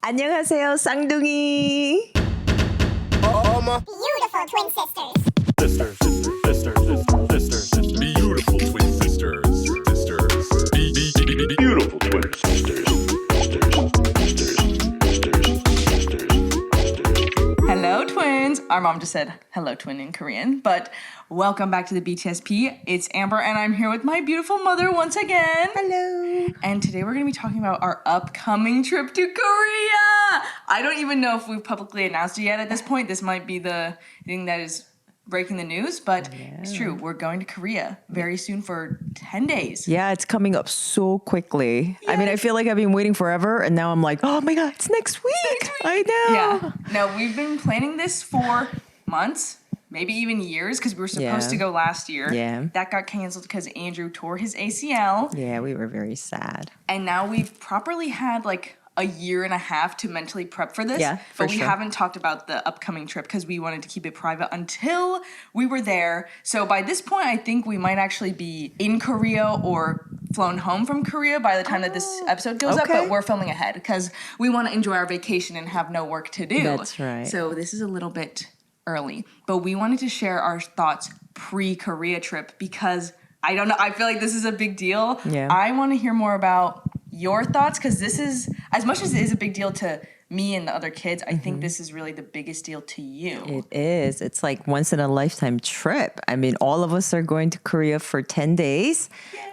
안녕하세요, 쌍둥이. Beautiful twin sisters. Beautiful twin sisters. Beautiful twin sisters. Hello, twins. Our mom just said hello, twin in Korean, but welcome back to the BTSP. It's Amber, and I'm here with my beautiful mother once again. Hello. And today we're going to be talking about our upcoming trip to Korea. I don't even know if we've publicly announced it yet at this point. This might be the thing that is breaking the news, but it's true. We're going to Korea very soon for 10 days. Yeah, it's coming up so quickly. I mean, I feel like I've been waiting forever, and now I'm like, oh my God, it's next week. I know. Yeah. No, we've been planning this for months, maybe even years, because we were supposed to go last year. Yeah. That got canceled because Andrew tore his ACL. Yeah, we were very sad. And now we've properly had like a year and a half to mentally prep for this. Yeah, for but we sure. haven't talked about the upcoming trip because we wanted to keep it private until we were there. So by this point, I think we might actually be in Korea or flown home from Korea by the time that this episode goes up. okay. But we're filming ahead because we want to enjoy our vacation and have no work to do. That's right. So this is a little bit early. But we wanted to share our thoughts pre-Korea trip because I don't know. I feel like this is a big deal. Yeah. I want to hear more about your thoughts because this is, as much as it is a big deal to me and the other kids, I think this is really the biggest deal to you. It is. It's like once in a lifetime trip. I mean, all of us are going to Korea for 10 days.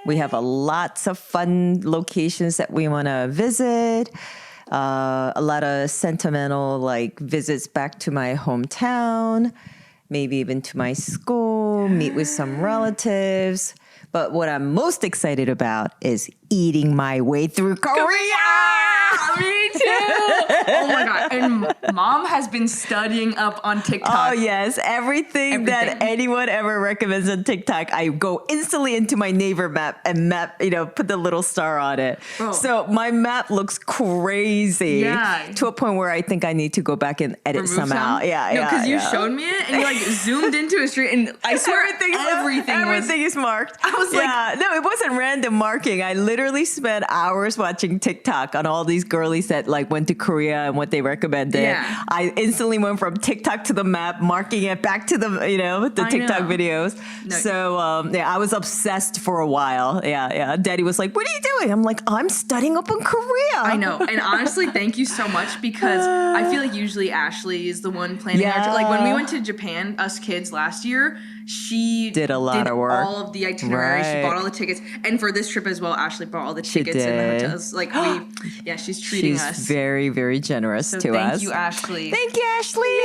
We have lots of fun locations that we want to visit. A lot of sentimental like visits back to my hometown, maybe even to my school, meet with some relatives. But what I'm most excited about is eating my way through Korea. Me too. Oh my God. And mom has been studying up on TikTok. Oh, yes. Everything that anyone ever recommends on TikTok, I go instantly into my neighbor map and put the little star on it. Bro. So my map looks crazy. Yeah. To a point where I think I need to go back and edit Remove some out. Yeah, No, because you yeah. showed me it and you like zoomed into a street and I swear Everything is marked. I was like, no, it wasn't random marking. I literally spent hours watching TikTok on all these girlies that like went to Korea and what they recommended. Yeah. I instantly went from TikTok to the map, marking it back to the TikTok videos. No. So I was obsessed for a while. Yeah. Daddy was like, "What are you doing?" I'm like, "I'm studying up on Korea." I know. And honestly, thank you so much because I feel like usually Ashley is the one planning our trip. Like when we went to Japan, us kids last year, she Did a lot of work. all of the itinerary. She Right. bought all the tickets. And for this trip as well, Ashley bought all the She tickets and the did. hotels. Like she's treating She's us. very, very generous So to thank us. you, Ashley. Thank you, Ashley.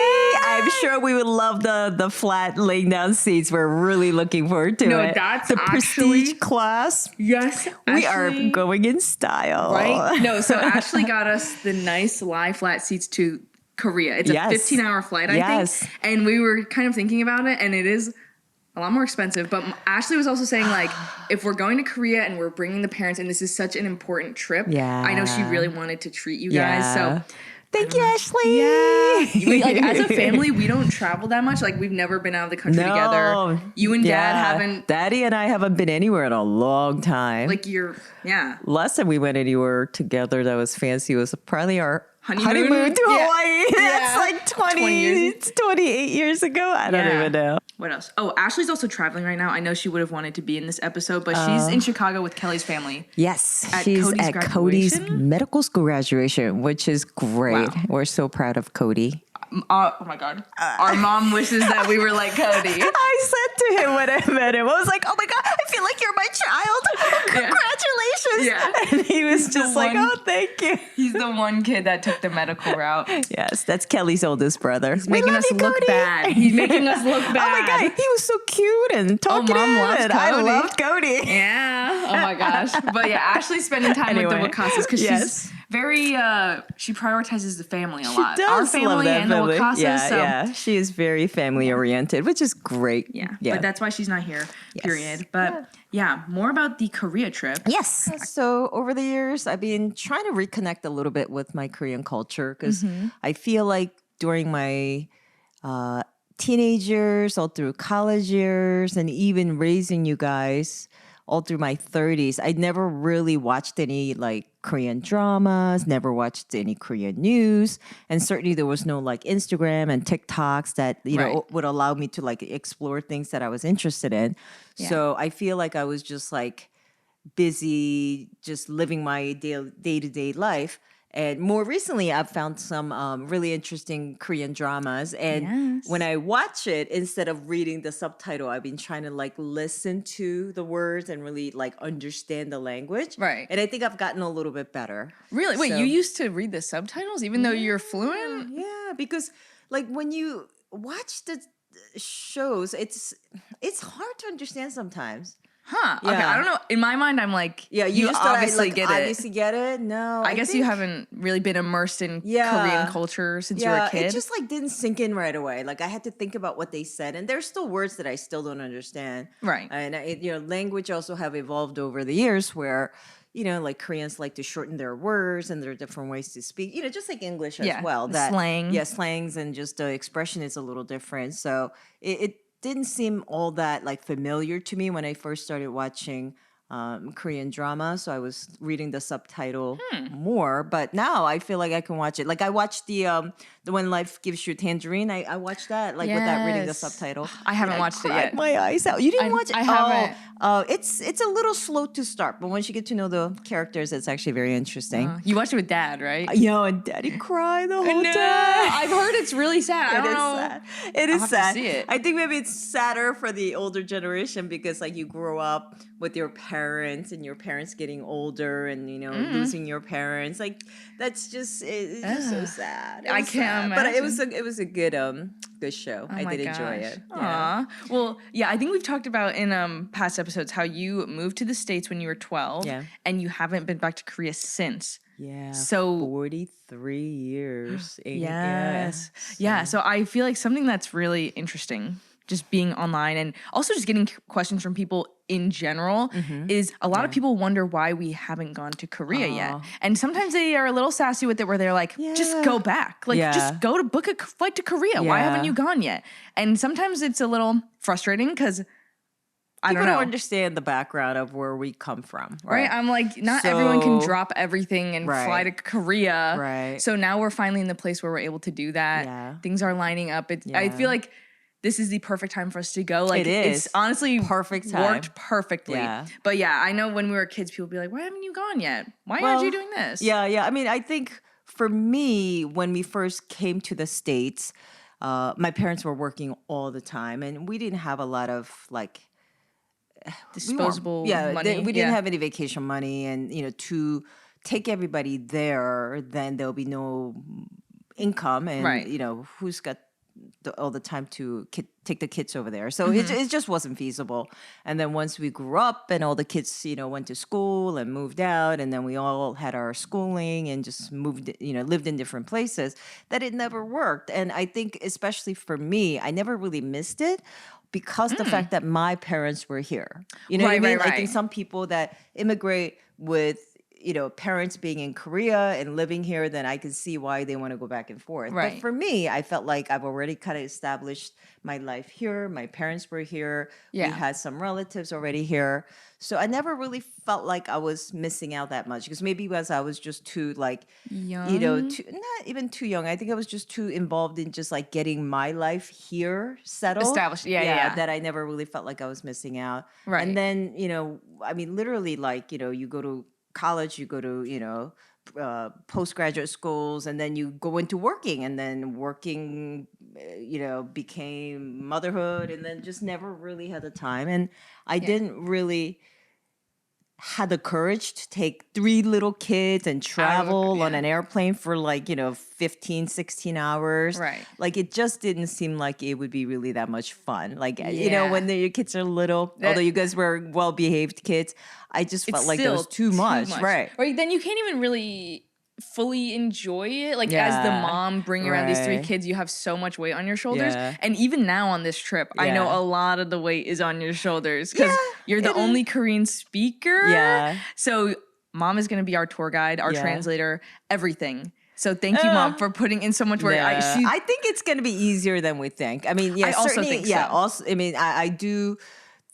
I'm sure we would love the flat laying down seats. We're really looking forward to No, it. that's the prestige actually- class. Yes, We are Ashley- going in style. right. No, so Ashley got us the nice lie flat seats to Korea. It's Yes. a 15-hour flight, I Yes. think. And we were kind of thinking about it, and it is a lot more expensive. But Ashley was also saying, like, if we're going to Korea and we're bringing the parents, and this is such an important trip, Yeah. I know she really wanted to treat you guys. Yeah. So Thank you, Ashley. like as a family, we don't travel that much. Like we've never been out of the country together. You and Dad haven't. Daddy and I haven't been anywhere in a long time. Like Last time we went anywhere together that was fancy was probably our Honeymoon? to Yeah. Hawaii. That's Yeah. like 20 years. 28 years ago. I don't Yeah. even know. What else? Oh, Ashley's also traveling right now. I know she would have wanted to be in this episode, but she's in Chicago with Kelly's family. Yes, At she's Kody's at Cody's graduation? medical school graduation, which is great. Wow. We're so proud of Kody. Oh my God. Our mom wishes that we were like Kody. I said to him when I met him, I was like, "Oh my God, I feel like you're my child. Congratulations!" Yeah. And he was just like, one- "Oh, thank you." He's the one kid that took the medical route. Yes, that's Kelly's oldest brother. He's making us look bad. He's making us look bad. Oh my God, he was so cute and talking. Mom loves I Kody. loved Kody. Yeah. Oh my gosh. But yeah, Ashley's spending time with Anyway, the Wakassas because yes. she's very, she prioritizes the family a She lot. does Our love family that and family. the Wakassas. Yeah. She is very family oriented, which is great. Yeah. But that's why she's not here, Yes. period. But yeah, more about the Korea trip. Yes. So over the years, I've been trying to reconnect a little bit with my Korean culture because I feel like during my teenage years, all through college years, and even raising you guys, all through my 30s, I never really watched any like Korean dramas, never watched any Korean news. And certainly there was no like Instagram and TikToks that, you know, Right. would allow me to like explore things that I was interested in. Yeah. So I feel like I was just like busy, just living my day-to-day life. And more recently, I've found some really interesting Korean dramas. And when I watch it, instead of reading the subtitle, I've been trying to like listen to the words and really like understand the language. Right. And I think I've gotten a little bit better. Really? Wait, So- you used to read the subtitles even though you're fluent? Yeah, because like when you watch the shows, it's hard to understand sometimes. Huh. Okay. Yeah. I don't know. In my mind, I'm like, Yeah, you just obviously get it. Obviously get it. No, I guess you think- haven't really been immersed in Yeah. Korean culture since you were a kid. It just like didn't sink in right away. Like I had to think about what they said, and there's still words that I still don't understand. Right. And language also have evolved over the years where, like Koreans like to shorten their words and there are different ways to speak. Just like English as well. That slang. Yeah, slangs and just the expression is a little different. So it didn't seem all that like familiar to me when I first started watching Korean drama. So I was reading the subtitle more, but now I feel like I can watch it. Like I watched the When Life Gives You Tangerine. I watched that like without reading the Yes. subtitle. I haven't And watched it cried yet. my eyes out. You didn't watch it? I haven't. It's a little slow to start, but once you get to know the characters, it's actually very interesting. You watched it with Dad, right? And Daddy cried the whole No, time. I've heard it's really sad. I It don't is know. sad. It is have to sad. see it. I think maybe it's sadder for the older generation because like you grow up with your parents and your parents getting older and losing your parents. Like that's just it's just so sad. It I was can't sad. But it imagine. was a good show. Oh I my did enjoy gosh. it. Yeah. Aw. Well, yeah, I think we've talked about in past episodes how you moved to the States when you were 12 Yeah. and you haven't been back to Korea since. Yeah. So 43 years. yes. Yeah. So I feel like something that's really interesting, just being online and also just getting questions from people in general, is a lot of people wonder why we haven't gone to Korea yet. And sometimes they are a little sassy with it where they're like, just go back. Like, just go to book a flight to Korea. Why haven't you gone yet? And sometimes it's a little frustrating because I People don't know. understand the background of where we come from. Right? I'm like, not everyone can So- drop everything and Right. fly to Korea. Right. So now we're finally in the place where we're able to do that. Yeah. Things are lining up. I Yeah. feel like this is the perfect time for us to go. Like It is. It's honestly Perfect time. worked perfectly. Yeah. But yeah, I know when we were kids, people would be like, why haven't you gone yet? Why aren't you doing this? Yeah. I mean, I think for me, when we first came to the States, my parents were working all the time, and we didn't have a lot of like Disposable money. money. We didn't have any vacation money, and to take everybody there, then there'll be no income, and Right. who's got all the time to take the kids over there. So it just wasn't feasible. And then once we grew up and all the kids, went to school and moved out, and then we all had our schooling and just moved, lived in different places, that it never worked. And I think especially for me, I never really missed it because the fact that my parents were here. You know what I Right, mean? right, I think right. some people that immigrate with parents being in Korea and living here, then I can see why they want to go back and forth. Right. But for me, I felt like I've already kind of established my life here. My parents were here. Yeah. We had some relatives already here. So I never really felt like I was missing out that much because maybe because I was just too like, Young? not even too young. I think I was just too involved in just like getting my life here settled. Established. Yeah. That I never really felt like I was missing out. Right. And then, I mean, literally like, you go to college, you go to, postgraduate schools, and then you go into working, and then working, became motherhood, and then just never really had the time. And I didn't really had the courage to take 3 little kids and travel on an airplane for like, 15, 16 hours. Right. Like it just didn't seem like it would be really that much fun. Like, Yeah. when your kids are little, although you guys were well-behaved kids, I just felt like that was too much. Right. Right. Then you can't even really fully enjoy it. Like as the Yeah. mom bringing around these 3 Right. kids, you have so much weight on your shoulders. Yeah. And even now on this trip, I know Yeah. a lot of the weight is on your shoulders because Yeah, you're the it only Korean speaker. Yeah. So mom is going to be our tour guide, our Yeah. translator, everything. So thank you, mom, for putting in so much work. Yeah. I think it's going to be easier than we think. I mean, yeah, I also certainly, think yeah. so. Also, I mean, I do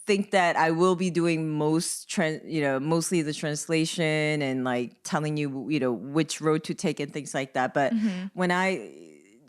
think that I will be doing mostly the translation and like telling you, which road to take and things like that. But when I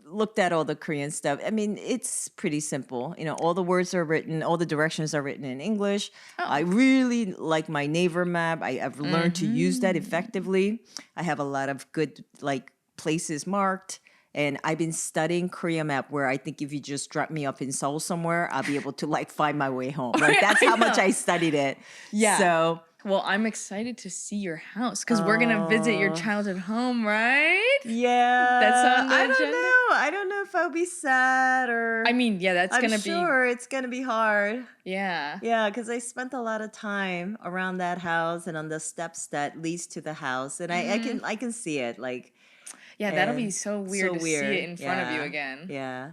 looked at all the Korean stuff, I mean, it's pretty simple. All the words are written, all the directions are written in English. I really like my Naver map. I've learned to use that effectively. I have a lot of good like places marked. And I've been studying Korea map where I think if you just drop me off in Seoul somewhere, I'll be able to like find my way home. Like that's how much I studied it. Yeah. So well, I'm excited to see your house because we're going to visit your childhood home, right? yeah, That's on the I don't agenda? know. I don't know if I'll be sad or. I mean, yeah, that's I'm going to be. sure it's gonna be hard. Yeah. Yeah, because I spent a lot of time around that house and on the steps that leads to the house, and I can see it like. Yeah, that'll be and so weird to see it in front of you Yeah, again. Yeah.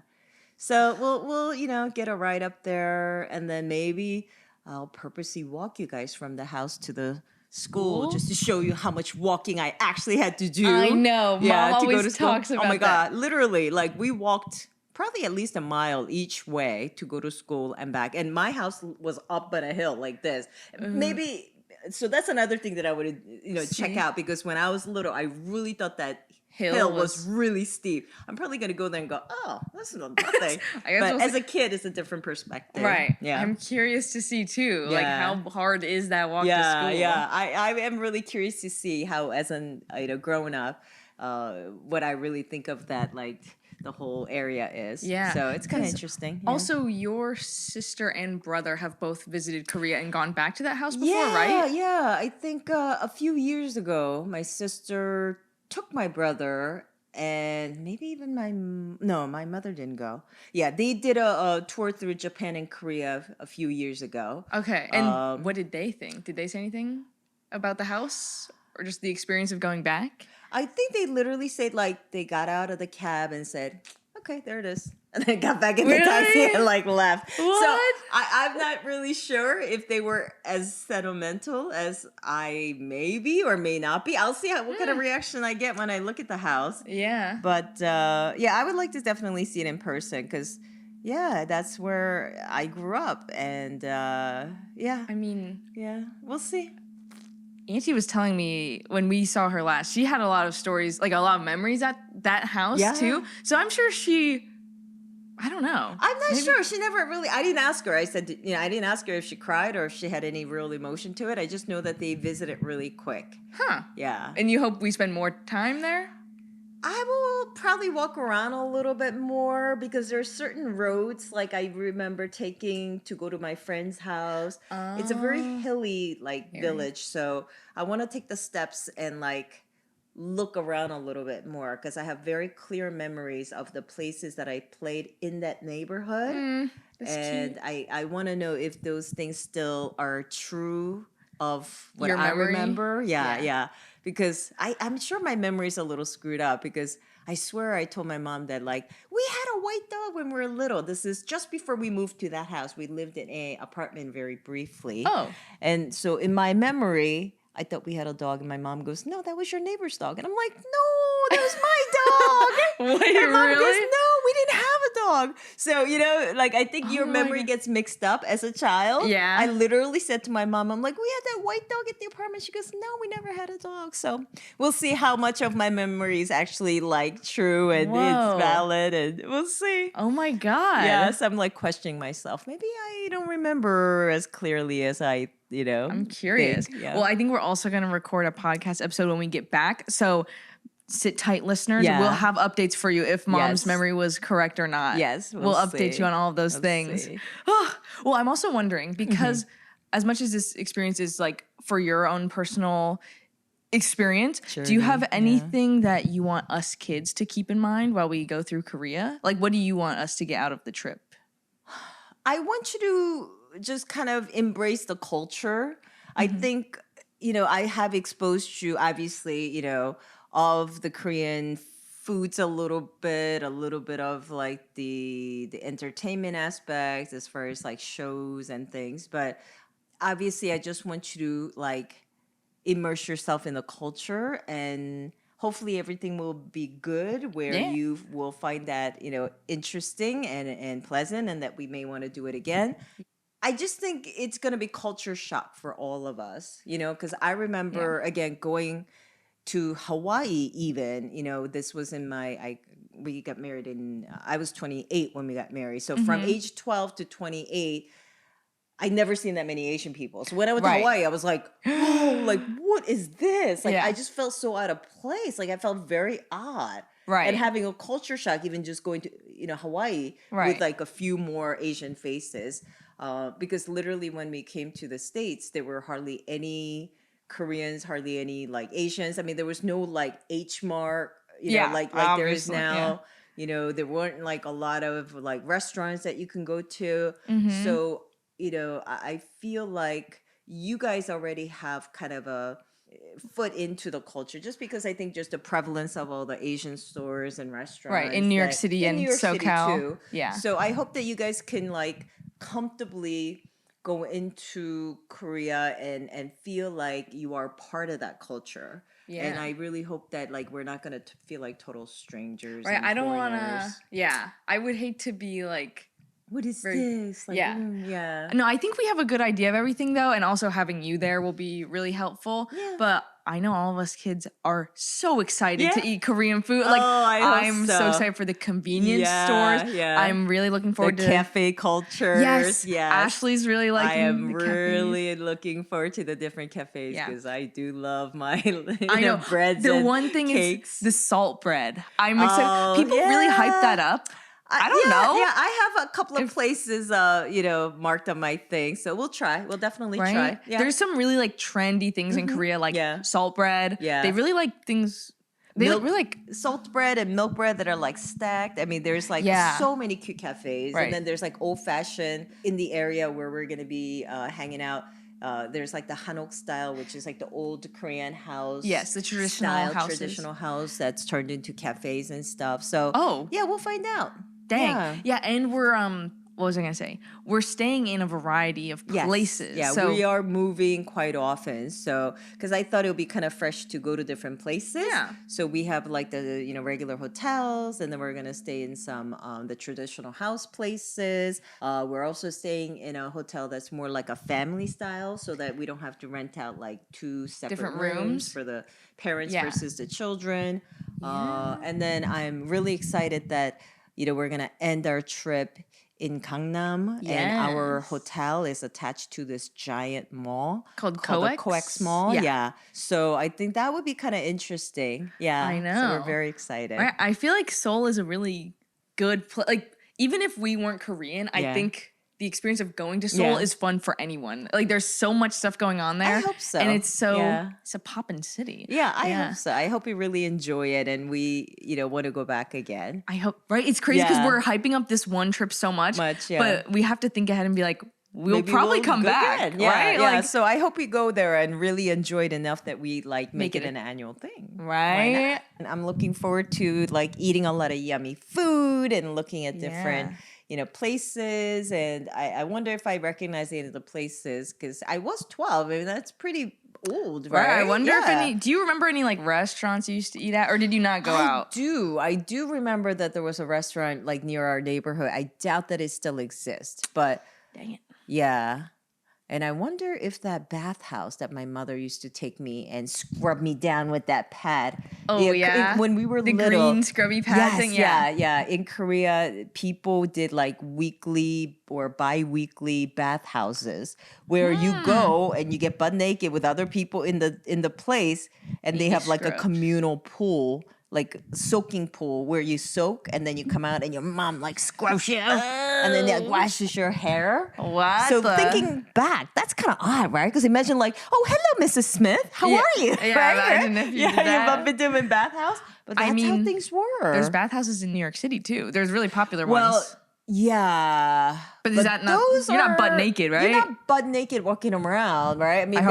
So we'll get a ride up there, and then maybe I'll purposely walk you guys from the house to the school just to show you how much walking I actually had to do. I know. Mom always talks about Oh my that. God, literally, like we walked probably at least a mile each way to go to school and back. And my house was up on a hill like this. Maybe so that's another thing that I would check out, because when I was little, I really thought that hill was really steep. I'm probably gonna go there and go, oh, that's nothing. But as a kid, it's a different perspective. Right. Yeah. I'm curious to see too. Like how hard is that walk to school? Yeah. I am really curious to see how, as an growing up, what I really think of that, like the whole area is. Yeah. So it's kind of interesting. Yeah. Also, your sister and brother have both visited Korea and gone back to that house before, right? Yeah. I think a few years ago, my sister took my brother, and maybe even my mother didn't go. Yeah, they did a tour through Japan and Korea a few years ago. Okay, and what did they think? Did they say anything about the house or just the experience of going back? I think they literally said like they got out of the cab and said, okay, there it is. And then got back in the taxi and like left. What? So I'm not really sure if they were as sentimental as I may be or may not be. I'll see what kind of reaction I get when I look at the house. Yeah. But I would like to definitely see it in person, because that's where I grew up. And I mean, we'll see. Auntie was telling me when we saw her last, she had a lot of stories, like a lot of memories at that house too. So I'm sure I don't know. I'm not sure. She never really, I didn't ask her. I said, I didn't ask her if she cried or if she had any real emotion to it. I just know that they visited really quick. Huh. Yeah. And you hope we spend more time there? I will probably walk around a little bit more, because there are certain roads like I remember taking to go to my friend's house. It's a very hilly village, so I want to take the steps and like look around a little bit more, because I have very clear memories of the places that I played in that neighborhood. And I want to know if those things still are true of what I remember. Yeah. Because I'm sure my memory is a little screwed up, because I swear I told my mom that like we had a white dog when we were little. This is just before we moved to that house. We lived in an apartment very briefly. Oh. And so in my memory, I thought we had a dog, and my mom goes, no, that was your neighbor's dog. And I'm like, no, that was my dog. Wait, and mom really? goes, no, we didn't have a dog. So, I think your memory gets mixed up as a child. Yeah. I literally said to my mom, I'm like, we had that white dog at the apartment. She goes, no, we never had a dog. So we'll see how much of my memory is actually like true and it's valid, and we'll see. Oh my God. Yes, I'm like questioning myself. Maybe I don't remember as clearly as I I'm curious. Yeah. Well, I think we're also going to record a podcast episode when we get back. So sit tight, listeners. Yeah. We'll have updates for you if mom's memory was correct or not. Yes. We'll update you on all of those things. Well, I'm also wondering, because as much as this experience is like for your own personal experience, do you have anything that you want us kids to keep in mind while we go through Korea? Like, what do you want us to get out of the trip? I want you to just kind of embrace the culture. I think, I have exposed you, obviously, of the Korean foods a little bit of like the entertainment aspect as far as like shows and things. But obviously, I just want you to like immerse yourself in the culture, and hopefully everything will be good where you will find that, interesting and pleasant, and that we may want to do it again. I just think it's going to be culture shock for all of us, because I remember, again, going to Hawaii even, this was we got married I was 28 when we got married. So from age 12 to 28, I never seen that many Asian people. So when I went to Hawaii, I was like, oh, like, what is this? Like, I just felt so out of place. Like, I felt very odd. Right. And having a culture shock, even just going to, Hawaii with like a few more Asian faces. Because literally when we came to the States, there were hardly any Koreans, hardly any like Asians. I mean, there was no like H mark, like there is now. There weren't like a lot of like restaurants that you can go to. So, I feel like you guys already have kind of a foot into the culture, just because I think just the prevalence of all the Asian stores and restaurants in New York City and SoCal. too. Yeah. So I hope that you guys can like comfortably go into Korea and feel like you are part of that culture. Yeah. And I really hope that like we're not gonna feel like total strangers. Right. And I don't want foreigners. to. Yeah. I would hate to be like. What is this? Like, yeah. No, I think we have a good idea of everything though, and also having you there will be really helpful. Yeah. But I know all of us kids are so excited to eat Korean food. Like, I'm so excited for the convenience stores. Yeah. I'm really looking forward to cafe culture. Yes. Ashley's really liking I am the really cafes. Looking forward to the different cafes because I do love my breads the and one thing cakes. Is the salt bread. I'm excited. People really hype that up. I don't know. Yeah, I have a couple of places, marked on my thing. So we'll try. We'll definitely try. Yeah. There's some really like trendy things in Korea, like salt bread. Yeah. They really like things. They really like salt bread and milk bread that are like stacked. I mean, there's like so many cute cafes. And then there's like old fashioned in the area where we're going to be hanging out. There's like the Hanok style, which is like the old Korean house. Yes, the traditional house that's turned into cafes and stuff. So we'll find out. Dang. Yeah, and we're what was I gonna say? We're staying in a variety of places. Yeah, so we are moving quite often. So because I thought it would be kind of fresh to go to different places. Yeah. So we have like the regular hotels, and then we're gonna stay in some the traditional house places. We're also staying in a hotel that's more like a family style, so that we don't have to rent out like two separate different rooms for the parents versus the children. And then I'm really excited that we're gonna end our trip in Gangnam, and our hotel is attached to this giant mall called the Coex Mall. Yeah. So I think that would be kind of interesting. Yeah, I know. So we're very excited. I feel like Seoul is a really good place. Like, even if we weren't Korean, I think the experience of going to Seoul is fun for anyone. Like, there's so much stuff going on there. I hope so. And it's it's a poppin' city. Yeah, I hope so. I hope we really enjoy it, and we, want to go back again. I hope, right? It's crazy because we're hyping up this one trip so much. But we have to think ahead and be like, we'll probably come back, right? Yeah. Like, so I hope we go there and really enjoy it enough that we like make it an annual thing. Right? And I'm looking forward to like eating a lot of yummy food and looking at different places. And I wonder if I recognize any of the places because I was 12. I mean, that's pretty old, right? I wonder if do you remember any like restaurants you used to eat at, or did you not go out? I do remember that there was a restaurant like near our neighborhood. I doubt that it still exists, but dang it. Yeah. And I wonder if that bathhouse that my mother used to take me and scrub me down with that pad. Oh, yeah? When we were the little. The green scrubby pad thing? Yeah. In Korea, people did like weekly or bi-weekly bathhouses where you go and you get butt naked with other people in the place, and they have like a communal pool, like soaking pool where you soak and then you come out and your mom like scrubs you and then that washes your hair. What? So thinking back, that's kind of odd, right? Because imagine like, oh, hello, Mrs. Smith. How are you? Yeah, right? Imagine if you did that. You bump into him in bathhouse. But that's how things were. There's bathhouses in New York City too. There's really popular ones. Well, yeah. But is that not, you're not butt naked, right? You're not butt naked walking around, right? I mean,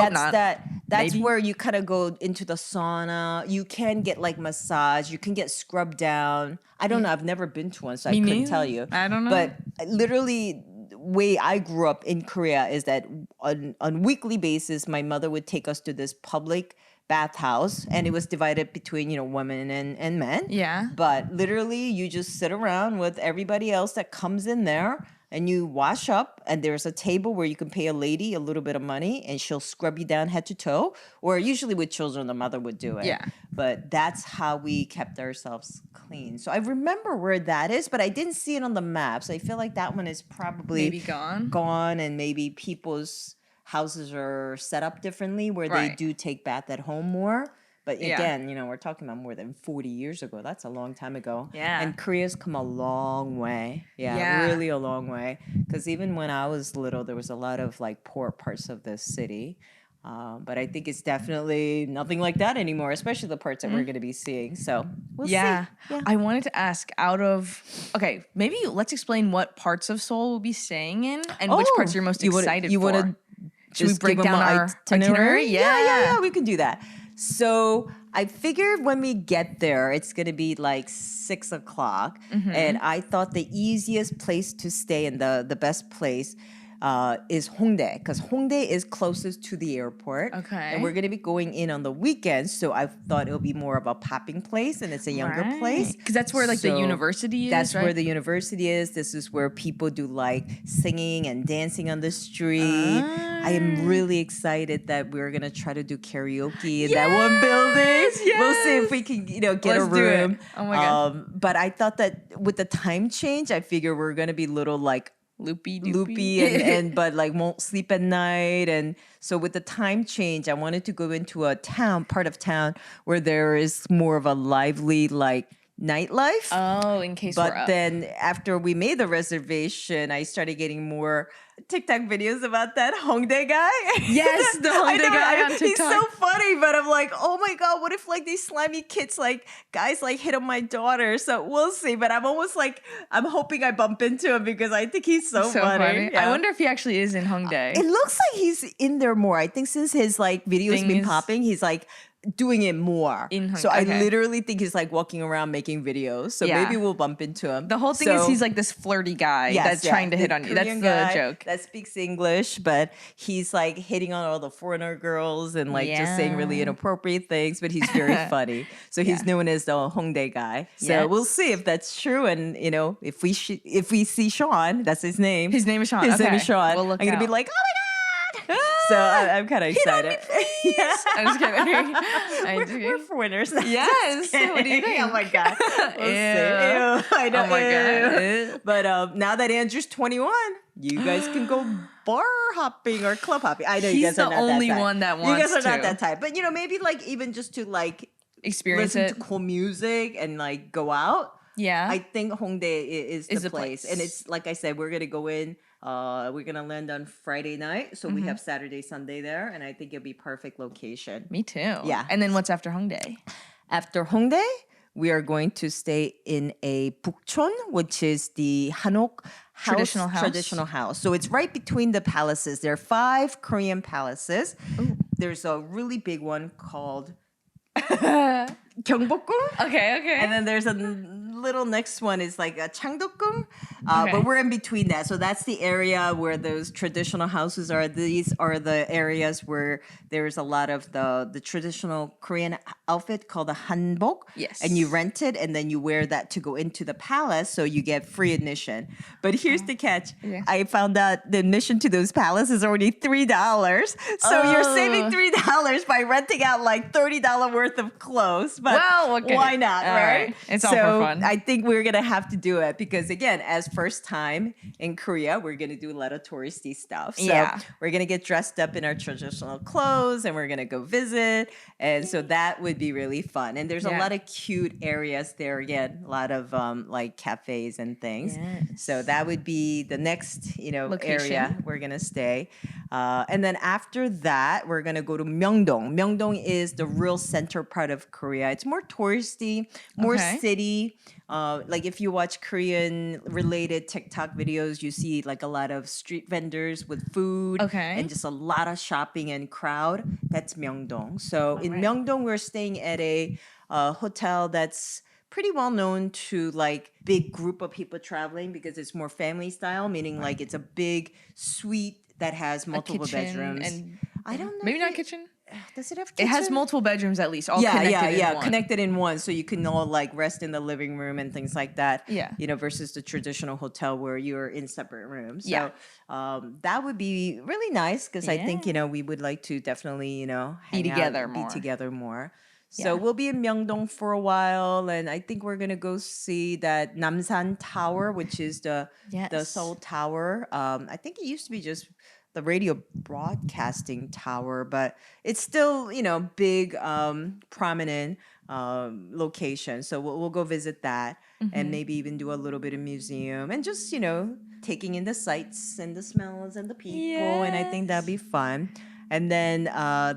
that's where you kind of go into the sauna. You can get like massage. You can get scrubbed down. I don't know. I've never been to one, so I couldn't tell you. I don't know. But literally, the way I grew up in Korea is that on weekly basis, my mother would take us to this public bathhouse, and it was divided between women and men. Yeah. But literally, you just sit around with everybody else that comes in there. and you wash up, and there's a table where you can pay a lady a little bit of money and she'll scrub you down head to toe. Or usually with children, the mother would do it. Yeah. But that's how we kept ourselves clean. So I remember where that is, but I didn't see it on the map. So I feel like that one is probably Maybe gone. gone, and maybe people's houses are set up differently where they Right. do take bath at home more. But Yeah. again, we're talking about more than 40 years ago. That's a long time ago. Yeah. And Korea's come a long way. Yeah, Yeah. really a long way. Because even when I was little, there was a lot of like poor parts of the city. But I think it's definitely nothing like that anymore, especially the parts that we're going to be seeing. So we'll see. Yeah. I wanted to ask okay, maybe let's explain what parts of Seoul we'll be staying in and which parts you're most excited for. Wanna Should we just break give 'em down an our itinerary? Yeah, we can do that. So I figured when we get there, it's going to be like 6 o'clock. Mm-hmm. And I thought the easiest place to stay and the best place is Hongdae, because Hongdae is closest to the airport. Okay. And we're going to be going in on the weekends. So I thought it'll be more of a popping place, and it's a younger place. Because that's where like the So university is, That's right? where the university is. This is where people do like singing and dancing on the street. I am really excited that we're gonna try to do karaoke in that one building. We'll see if we can, get Let's a do it. room. Oh my God. But I thought that with the time change, I figure we're gonna be little like loopy and but like won't sleep at night. And so with the time change, I wanted to go into a part of town where there is more of a lively like nightlife. Oh, in case we're But up. then after we made the reservation, I started getting more TikTok videos about that Hongdae guy. Yes, the I Hongdae know, guy on He's TikTok. so funny, but I'm like, oh my God, what if like these slimy kids, like guys like hit on my daughter? So we'll see. But I'm almost like, I'm hoping I bump into him because I think he's so funny. Yeah. I wonder if he actually is in Hongdae. It looks like he's in there more. I think since his like videos Thing been is- popping, he's like doing it more. So I okay. literally think he's like walking around making videos. So Yeah. maybe we'll bump into him. The whole thing is he's like this flirty guy that's trying to hit on you. That's Korean the guy joke. that speaks English, but he's like hitting on all the foreigner girls and like just saying really Yeah. inappropriate things, but he's very funny. So he's known as the Hongdae guy. So Yes. we'll see if that's true. And if we see Sean, that's his name. His name is Sean. His name Okay. is Sean. We'll look I'm gonna be out. like, oh my God. So I'm kind of excited. Yeah. I'm just kidding. I'm just We're kidding. foreigners. Yes. What do you think? Oh my God. We'll see. Ew. Ew. I know. Oh my God. Ew. But now that Andrew's 21, you guys can go bar hopping or club hopping. I know you He's guys are the not only that type. one that You guys wants are not to. that type. But maybe like even just to like Experience listen it. to cool music and like go out. Yeah. I think Hongdae is Is the the place. place. And it's like I said, we're gonna go in. We're gonna land on Friday night, so we Mm-hmm. have Saturday, Sunday there, and I think it'll be perfect location. Me too. Yeah. And then what's after Hongdae? After Hongdae, we are going to stay in a Bukchon, which is the Hanok traditional house. So it's right between the palaces. There are 5 Korean palaces. There's a really big one called Gyeongbokgung. Okay. And then there's a little next one is like a Changdeokgung, Okay. but we're in between that. So that's the area where those traditional houses are. These are the areas where there's a lot of the traditional Korean outfit called the hanbok. Yes. And you rent it and then you wear that to go into the palace, so you get free admission. But here's the catch. Yeah. I found out the admission to those palaces is already $3. So you're saving $3 by renting out like $30 worth of clothes. But Well, okay. why not, All right? right. It's all for fun. I think we're gonna have to do it because again, as first time in Korea, we're gonna do a lot of touristy stuff. So Yeah. we're gonna get dressed up in our traditional clothes and we're gonna go visit. And so that would be really fun. And there's a Yeah. lot of cute areas there. Again, a lot of like cafes and things. Yes. So that would be the next, area Location. we're gonna stay. And then after that, we're gonna go to Myeongdong. Myeongdong is the real center part of Korea. It's more touristy, more Okay. city. Like if you watch Korean related TikTok videos, you see like a lot of street vendors with food. Okay. And just a lot of shopping and crowd. That's Myeongdong. So in Myeongdong, we're staying at a hotel that's pretty well known to like big group of people traveling because it's more family style, meaning like it's a big suite that has multiple kitchen bedrooms. and I don't know. maybe if not it- kitchen. does it have It has kitchen? multiple bedrooms at least, all connected in one. connected in one, so you can all like rest in the living room and things like that. Yeah. Versus the traditional hotel where you're in separate rooms. So, Yeah. that would be really nice because I think Yeah. we would like to definitely Be together be more. together more. Yeah. So we'll be in Myeongdong for a while, and I think we're gonna go see that Namsan Tower, which is the Yes. Seoul Tower. I think it used to be just the radio broadcasting tower, but it's still big, prominent location. So we'll go visit that, and maybe even do a little bit of museum and just taking in the sights and the smells and the people, and I think that'd be fun. And then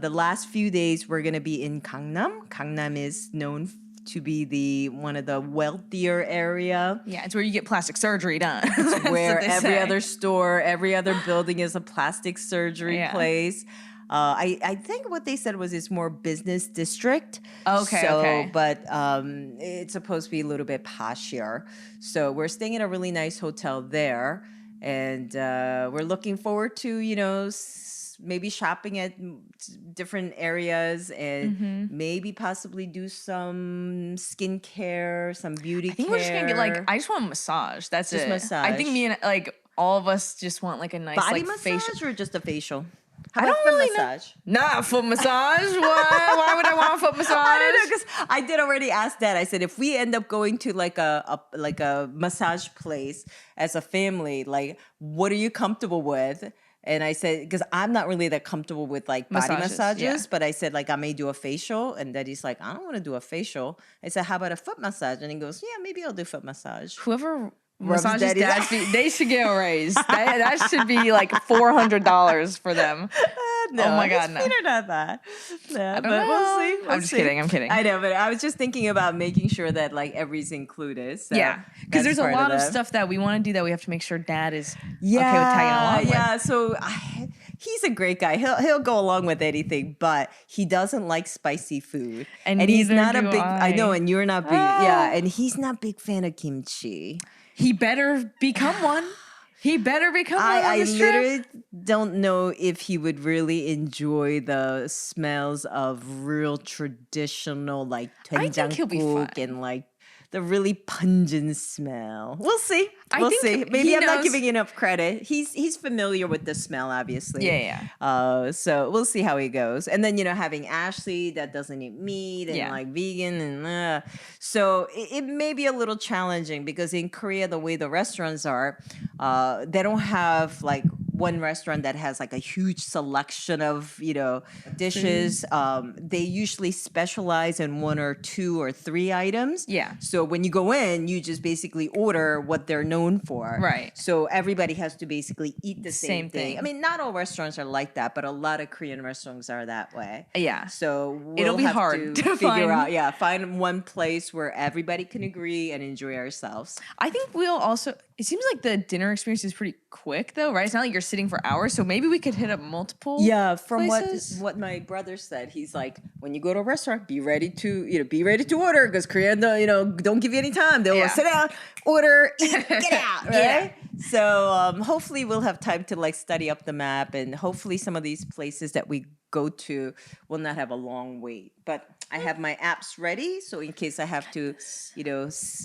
the last few days we're gonna be in Gangnam. Gangnam is known to be one of the wealthier area. Yeah, it's where you get plastic surgery done. Where That's what they every say. other store, every other building is a plastic surgery Yeah. place. I think what they said was it's more business district. Okay, So, okay. but it's supposed to be a little bit poshier. So we're staying in a really nice hotel there, and we're looking forward to maybe shopping at different areas, and maybe possibly do some skincare, some beauty I think care. we're just gonna get I just want a massage. That's Just it. I think massage. me and all of us just want a nice body facial. massage or just a facial? How I about don't foot really know. massage? Nah, foot massage. Why would I want a foot massage? I don't know, because I did already ask that. I said, if we end up going to a massage place as a family, what are you comfortable with? And I said, because I'm not really that comfortable with body massages, yeah. but I said I may do a facial, and Daddy's like, I don't want to do a facial. I said, how about a foot massage? And he goes, yeah, maybe I'll do foot massage. Whoever Rubs massages daddy's dad's ass. feet, they should get a raise. that should be $400 for them. No, Oh my his God, no. feet are not bad. Yeah, I don't but know. we'll see. I'm just kidding. I'm kidding. I know, but I was just thinking about making sure that everything's included. So Yeah, because that's there's a part lot of that. stuff that we want to do that we have to make sure dad is Yeah, okay with tagging along with. yeah. So he's a great guy. He'll go along with anything, but he doesn't like spicy food, And he's neither not a do big. I know, I. and you're not big. Yeah, and he's not big fan of kimchi. He better become one. He better become one on I this trip. literally don't know if he would really enjoy the smells of real traditional I think he'll be fine. 된장국 and the really pungent smell. We'll see. I We'll think see. Maybe he I'm not knows- giving enough credit. He's familiar with the smell, obviously. Yeah. So we'll see how he goes. And then having Ashley that doesn't eat meat and Yeah. vegan and so it may be a little challenging because in Korea the way the restaurants are, they don't have one restaurant that has a huge selection of dishes. They usually specialize in one or two or three items. Yeah. So when you go in, you just basically order what they're known for. Right. So everybody has to basically eat the Same same thing. thing. I mean, not all restaurants are like that, but a lot of Korean restaurants are that way. Yeah. So It'll be have hard to to figure find. out. Find one place where everybody can agree and enjoy ourselves. I think we'll also. It seems like the dinner experience is pretty quick, though, right? It's not like you're sitting for hours, so maybe we could hit up multiple. Yeah, from places. what my brother said, he's like, when you go to a restaurant, be ready to order because Korean, don't give you any time. They'll Yeah. sit down, order, eat, get out, right? Yeah. So hopefully we'll have time to study up the map, and hopefully some of these places that we go to will not have a long wait. But I have my apps ready, so in case I have to,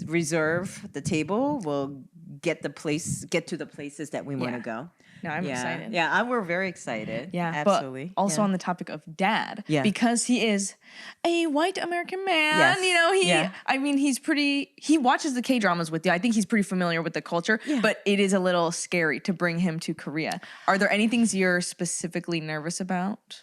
reserve the table, we'll get to the places that we want to Yeah. go. No, I'm excited. Yeah, we're very excited. Yeah, absolutely. But also Yeah. on the topic of dad, Yeah. because he is a white American man. Yes. He watches the K-dramas with you. I think he's pretty familiar with the culture, but it is a little scary to bring him to Korea. Are there any things you're specifically nervous about?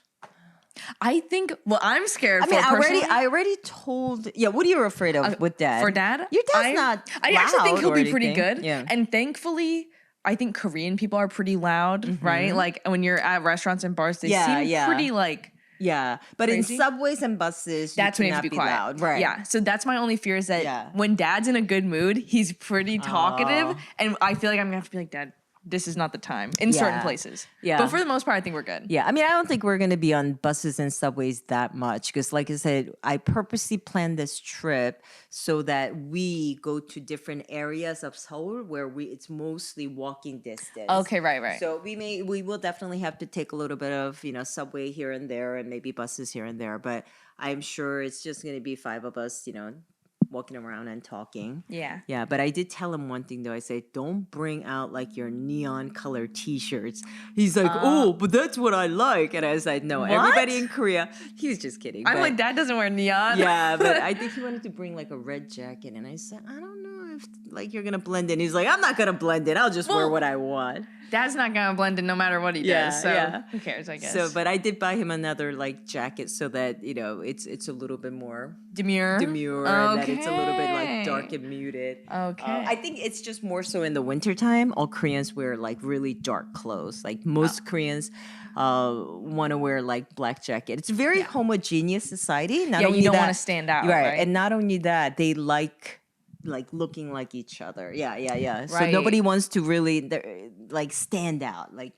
I think. Well, I'm scared. I mean, personally. I already told. Yeah, what are you afraid of with dad? For dad, Your dad's not. I actually think he'll loud or be pretty anything. good. Yeah. And thankfully, I think Korean people are pretty loud, right? Like when you're at restaurants and bars, they Yeah, seem yeah. pretty Yeah, but Crazy. in subways and buses, that's you when you have cannot to be quiet. loud. Right. Yeah. So that's my only fear is that Yeah. when dad's in a good mood, he's pretty talkative. And I feel like I'm gonna have to be like, Dad, this is not the time in certain Yeah. places. Yeah. But for the most part, I think we're good. Yeah, I mean, I don't think we're going to be on buses and subways that much because, like I said, I purposely planned this trip so that we go to different areas of Seoul where it's mostly walking distance. Okay, right. So we will definitely have to take a little bit of subway here and there and maybe buses here and there, but I'm sure it's just going to be 5 of us, walking around and talking. Yeah. Yeah, but I did tell him one thing though. I said, don't bring out like your neon color t-shirts. He's like, oh, but that's what I like. And I was like, no, everybody in Korea. He was just kidding. I'm but- like, Dad doesn't wear neon. yeah, but I think he wanted to bring like a red jacket. And I said, I don't know if like you're going to blend in. He's like, I'm not going to blend in. I'll just wear Well, what I want. Dad's not gonna blend in no matter what he Yeah, does. So yeah. who cares, I guess. So, but I did buy him another like jacket so that, it's a little bit more demure. and that it's a little bit like dark and muted. Okay. I think it's just more so in the wintertime. All Koreans wear like really dark clothes. Like most Koreans want to wear like black jacket. It's a very homogeneous society. Not Yeah, only you don't that- want to stand out, right? And not only that, they like looking like each other. Yeah. So Right. nobody wants to really like stand out. Like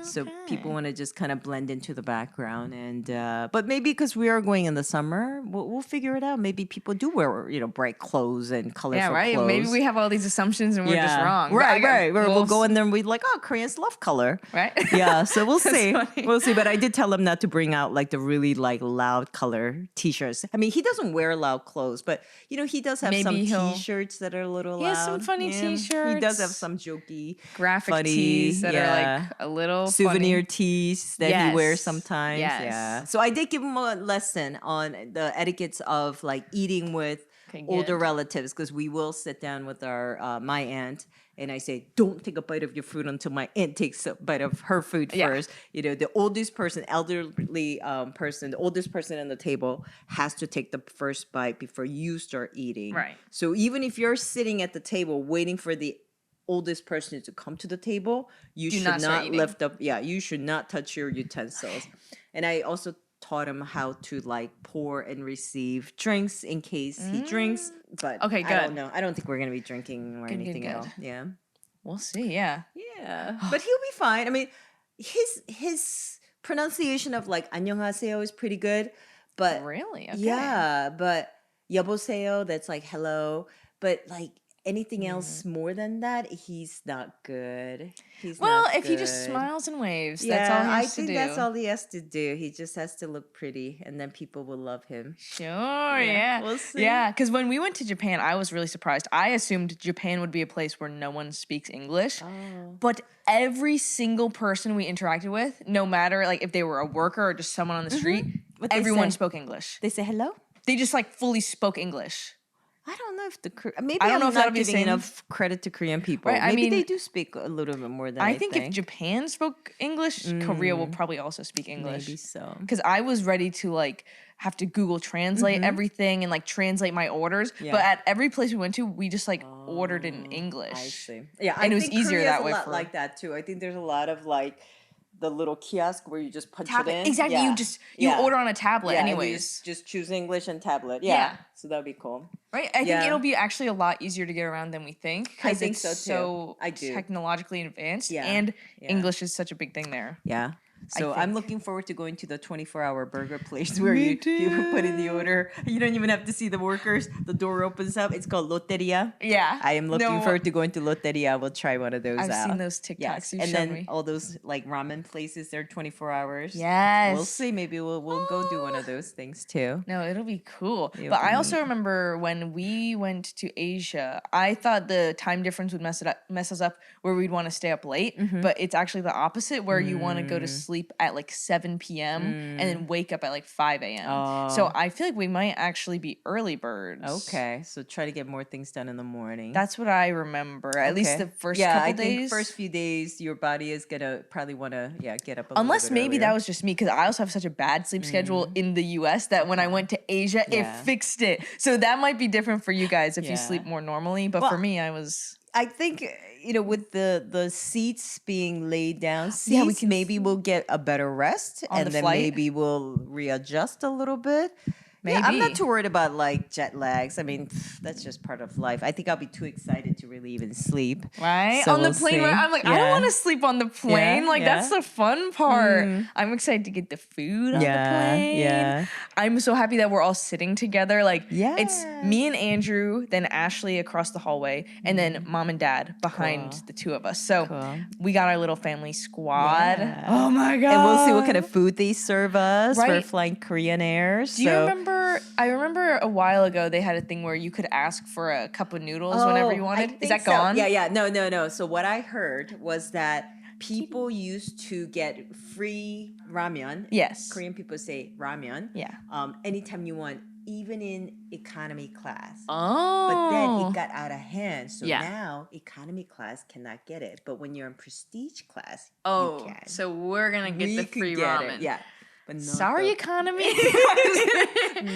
so people want to just kind of blend into the background, and but maybe because we are going in the summer, we'll figure it out. Maybe people do wear bright clothes and colorful Yeah, right. clothes. Maybe we have all these assumptions and we're just wrong. But Right. We'll we'll go in there and we're like, oh, Koreans love color. Right? Yeah, so we'll see. funny. We'll see. But I did tell him not to bring out like the really like loud color t-shirts. I mean, he doesn't wear loud clothes, but he does have some Maybe he'll- t-shirts that are a little He loud. has some funny He t-shirts. does have some jokey, Graphic funny, tees that are like a little souvenir funny. tees that he Yes. wears sometimes. Yes. Yeah. So I did give him a lesson on the etiquettes of like eating with Okay, older good. relatives, because we will sit down with our my aunt, and I say, don't take a bite of your food until my aunt takes a bite of her food Yeah. first. The oldest person, elderly person, the oldest person on the table has to take the first bite before you start eating. Right. So even if you're sitting at the table waiting for the oldest person to come to the table, you Do should not start not eating. lift up. Yeah, you should not touch your utensils. And I also taught him how to like pour and receive drinks in case he drinks. But Okay, I good. don't know. I don't think we're gonna be drinking or Good, anything good. else. Yeah. We'll see, yeah. Yeah. But he'll be fine. I mean, his pronunciation of like 안녕하세요 is pretty good. But Really? Okay. yeah, but 여보세요, that's like hello. But like anything else more than that, he's not good. He's Well, not if he just good. smiles and waves, Yeah, that's all he I has think to do. that's all he has to do. He just has to look pretty, and then people will love him. Sure, yeah. we'll see. Yeah, because when we went to Japan, I was really surprised. I assumed Japan would be a place where no one speaks English. Oh. But every single person we interacted with, no matter like if they were a worker or just someone on the street, What they everyone say? spoke English. They say hello. They just like fully spoke English. I don't know if maybe I don't I'm know if not that'll be the giving same. enough credit to Korean people. Right, I Maybe they mean, do speak a little bit more than I I think if Japan spoke English, Korea will probably also speak English. Maybe so. Because I was ready to like have to Google translate everything and like translate my orders. Yeah. But at every place we went to, we just like ordered in English. I see. Yeah, And I it was think easier Korea's that way a lot for- like that too. I think there's a lot of like the little kiosk where you just punch Tablet. it in. Exactly. Yeah. You Yeah. order on a tablet Yeah, and you anyways. just choose English and tablet. Yeah. Yeah. So that'd be cool. Right? I think Yeah. it'll be actually a lot easier to get around than we think. I 'cause think it's so, too. so I do. technologically advanced. Yeah. And Yeah. English is such a big thing there. Yeah. So think. I'm looking forward to going to the 24-hour burger place where you put in the order. You don't even have to see the workers. The door opens up. It's called Loteria. Yeah. I am looking forward to going to Loteria. We'll try one of those I've out. seen those TikToks Yes. you And showed then me. all those like ramen places, they're 24 hours. Yes. We'll see. Maybe we'll go do one of those things too. No, it'll be cool. It'll But be I also remember when we went to Asia, I thought the time difference would mess us up where we'd want to stay up late. Mm-hmm. But it's actually the opposite where you want to go Mm. to sleep at like 7 p.m. and then wake up at like 5 a.m. So Oh. I feel like we might actually be early birds. Okay. So try to get more things done in the morning. That's what I remember. At least Okay. the first yeah, couple I think days. first few days your body is gonna probably want to get up a Unless little bit maybe earlier. that was just me because I also have such a bad sleep schedule in the US that when I went to Asia, Yeah. it fixed it. So that might be different for you guys if you Yeah. sleep more normally. But Well, for me, I was. I think with the seats being laid down, Yeah, we maybe we'll get a better rest, On and the then flight? maybe we'll readjust a little bit. Maybe. I'm not too worried about like jet lags. I mean, that's just part of life. I think I'll be too excited to really even sleep. Right? So On the we'll plane, see. right? I'm like, I don't want to sleep on the plane. Yeah, Like, that's yeah. the fun part. I'm excited to get the food on the Yeah, plane. yeah. I'm so happy that we're all sitting together. Like, it's Yes. me and Andrew, then Ashley across the hallway, and then mom and dad behind Cool. the two of us. So Cool. we got our little family squad. Yeah. Oh my God. And we'll see what kind of food they serve us. We're Right. flying Korean Air. Do you remember? I remember a while ago they had a thing where you could ask for a cup of noodles whenever you wanted. Is that gone? Yeah. No. So what I heard was that people used to get free ramen. Yes. Korean people say ramen. Yeah. Anytime you want, even in economy class. Oh. But then it got out of hand. So Yeah. now economy class cannot get it. But when you're in prestige class, Oh, you can. so we're gonna get We the could free get ramen. it. Yeah. But not Sorry, the- economy.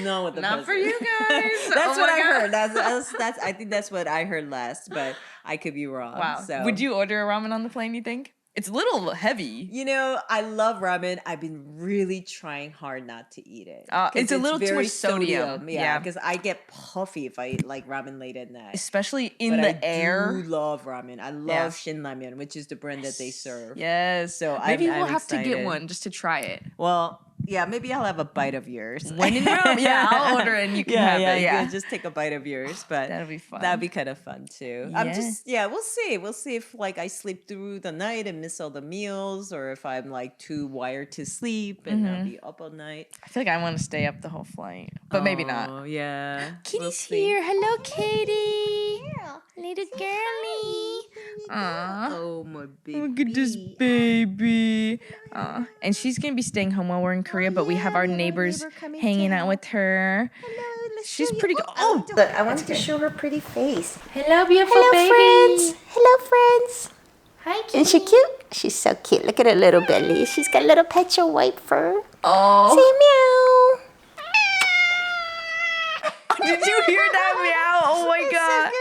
No, with the Not for peasant. you guys. That's Oh what my I God. heard. That's I think that's what I heard last, but I could be wrong. Wow. So Would you order a ramen on the plane? You think it's a little heavy? You know, I love ramen. I've been really trying hard not to eat it. 'Cause It's a little too very much sodium. Yeah, Yeah. because I get puffy if I eat like ramen late at night. Especially in But the I air. do love ramen. I love Yeah. Shin Ramen, which is the brand that they serve. Yes. So maybe I'm we'll have to get excited. one just to try it. Well, yeah, maybe I'll have a bite of yours. When in Rome, yeah, I'll order it and you can have it. Yeah, just take a bite of yours. But that'll be fun. that'd be kind of fun too. We'll see. We'll see if like I sleep through the night and miss all the meals, or if I'm like too wired to sleep and I'll be up all night. I feel like I want to stay up the whole flight, but maybe not. Oh yeah. Kitty's here. Hello, Katie. Little girly. Aw. Oh my baby. Look at this baby. Aw. And she's going to be staying home while we're in Korea, but we have our neighbors hanging out with her. She's pretty good. Oh, Look, I wanted to show her pretty face. Hello, beautiful Hello, baby. friends. Hello, friends. Hi, Isn't she cute? She's so cute. Look at her little belly. She's got little patch of white fur. Oh. Say meow. Did you hear that meow? Oh my god.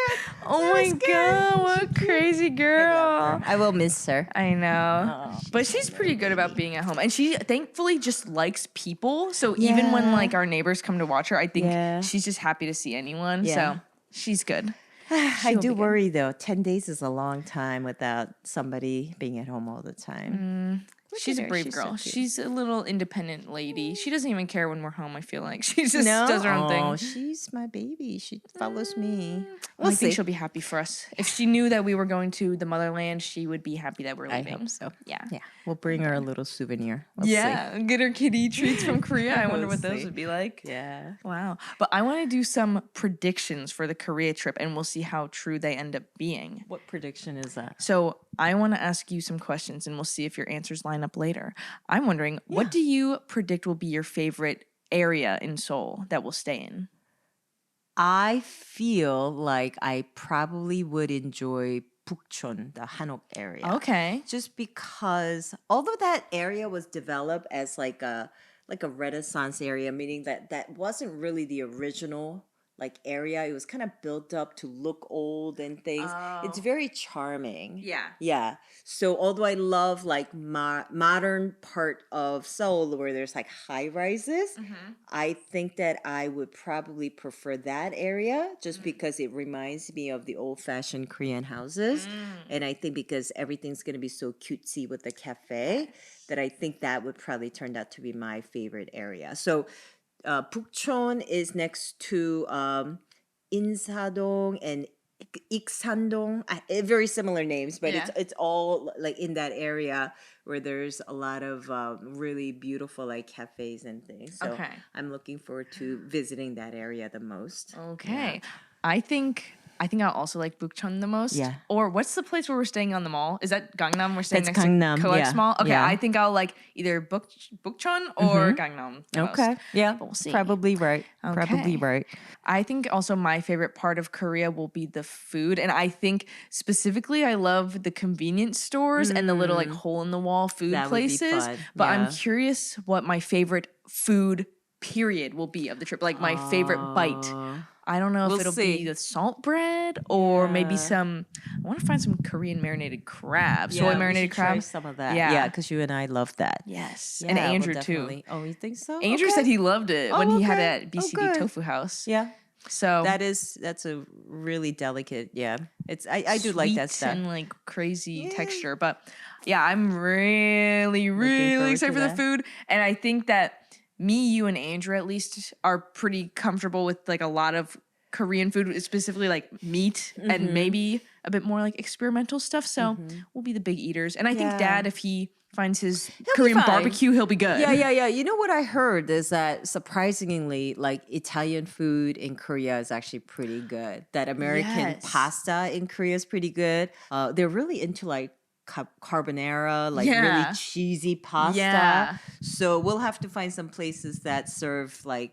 Oh my god. What a crazy girl. I will miss her. I know. Oh, But she's pretty good about being at home. And she thankfully just likes people. So even when Yeah. like our neighbors come to watch her, I think Yeah. she's just happy to see anyone. Yeah. So she's good. I She'll do be good. worry though. 10 days is a long time without somebody being at home all the time. She's a at her. brave She's so girl. cute. She's a little independent lady. She doesn't even care when we're home, I feel like. She just does her own Oh, thing. she's my baby. She follows me. Well, I think see. she'll be happy for us. If she knew that we were going to the motherland, she would be happy that we're I leaving. hope so. Yeah. Yeah, we'll bring her a little souvenir. We'll see. Yeah. Get her kitty treats from Korea. I wonder We'll what those see. would be like. Yeah. Wow. But I want to do some predictions for the Korea trip and we'll see how true they end up being. What prediction is that? So I want to ask you some questions and we'll see if your answers line up later. I'm wondering, what do you predict will be your favorite area in Seoul that we'll stay in? I feel like I probably would enjoy Bukchon, the Hanok area. Okay. Just because although that area was developed as like a Renaissance area, meaning that wasn't really the original like area. It was kind of built up to look old and things. It's very charming. Yeah. Yeah. So although I love like modern part of Seoul where there's like high rises, I think that I would probably prefer that area just because it reminds me of the old fashioned Korean houses. And I think because everything's going to be so cutesy with the cafe that I think that would probably turn out to be my favorite area. So Bukchon is next to Insadong and Iksandong. Very similar names, but Yeah. it's all like in that area where there's a lot of really beautiful like cafes and things. So Okay. I'm looking forward to visiting that area the most. Okay. I think I'll also like Bukchon the most. Yeah. Or what's the place where we're staying on the mall? Is that Gangnam? We're staying That's next Gangnam, to Coex yeah. Mall? Okay, Yeah. I think I'll like either Bukchon or Gangnam the most. Okay. Yeah. But we'll see. Probably right. Probably Okay. right. I think also my favorite part of Korea will be the food. And I think specifically I love the convenience stores and the little like hole in the wall food That would be places. fun, But I'm yeah. curious what my favorite food period will be of the trip. Like my favorite bite. I don't know if We'll it'll see. be the salt bread or maybe Yeah. I want to find some Korean marinated crab, soy we marinated should try crab. some of that. Yeah. Yeah, because you and I love that. Yes. Yeah, And we'll Andrew too. definitely. Oh, you think so? Andrew Okay. said he loved it when Oh, he had it okay. at Oh, BCD good. Tofu House. Yeah. So That's a really delicate. Yeah, it's I do like that sweet stuff. and like crazy texture. But yeah, I'm really, really forward excited to for the that. food. And I think that me, you, and Andrew at least are pretty comfortable with like a lot of Korean food, specifically like meat Mm-hmm. and maybe a bit more like experimental stuff. So we'll be the big eaters. And I think Yeah. Dad, if he finds his be Korean fine. barbecue, he'll be good. Yeah. You know what I heard is that surprisingly, like Italian food in Korea is actually pretty good. That American Yes. pasta in Korea is pretty good. They're really into like carbonara, like Yeah. really cheesy pasta. Yeah. So we'll have to find some places that serve like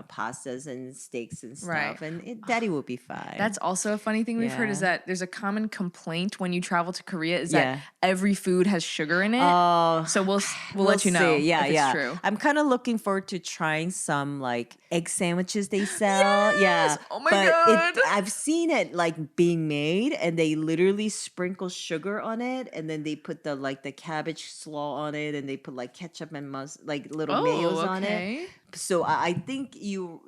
pastas and steaks and stuff, Right. and Daddy will be fine. That's also a funny thing we've heard is Yeah. that there's a common complaint when you travel to Korea is Yeah. that every food has sugar in it. Oh, So we'll let you know see. Yeah, if it's true. I'm kind of looking forward to trying some like egg sandwiches they sell. Yes! Yeah. Oh my but God. I've seen it like being made, and they literally sprinkle sugar on it, and then they put the cabbage slaw on it, and they put like ketchup and like little mayos on it. So I think you're